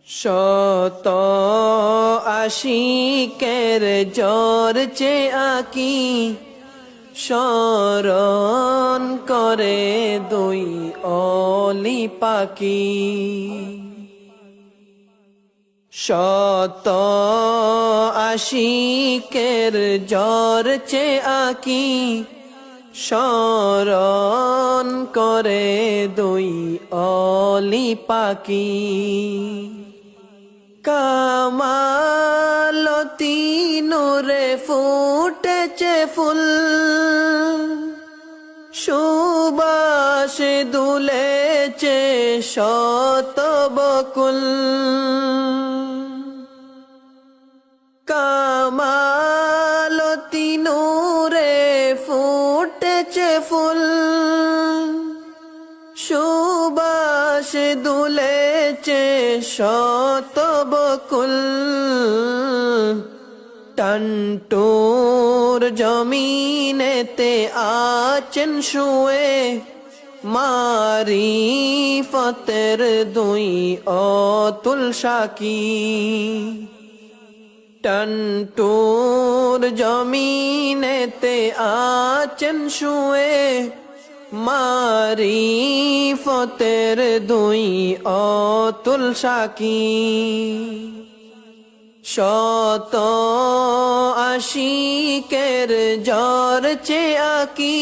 শত আশিকের জ্বর চে আকি স্মরণ করে দুই অলি পাকি। শত আশিকের জ্বর চে আকি স্মরণ করে দুই অলি পাকি। কামালতি নূরে ফুটেছে ফুল, সুবাসে দুলেছে শত বকুল। কামালতি নূরে ফুটেছে ফুল, সুবাসে দুলেছে শত বকুল। টানটুর জমিনেতে আছেন শুয়ে মারিফতের দুই অতুল সাকি। টানটুর জমিনেতে আছেন শুয়ে মারিফতের দুই অতুল সাকি। শত আশিকের জ্বর চে আকি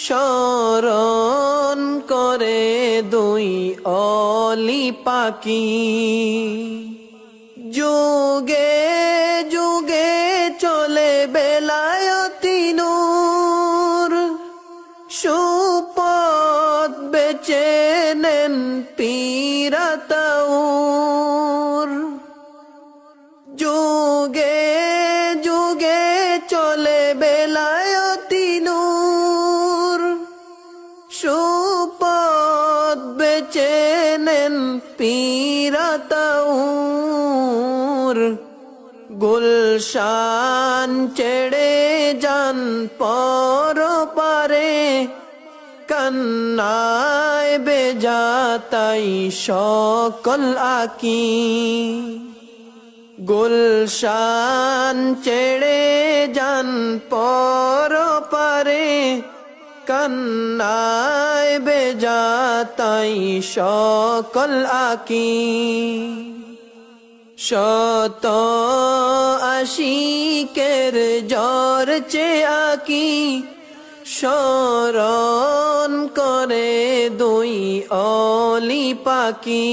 স্মরণ করে দুই অলি পাকি। যুগে যুগে চলে বেলায়তি নূর, সুপথ বেচে নেন পীরাতাউর। যুগে যুগে চলে বেলায়তি নূর, সুপথ বেচে নেন পীরাতাউর। গুলশান ছেড়ে যান পর পারে, কান্নায় বেজাতাই সকল আকি। গুলশান ছেড়ে যান পর পারে, কান্নায় বেজাতাই সকল আকি। শত আশিকের জ্বর চে আকি স্মরণ করে দুই অলি পাকি।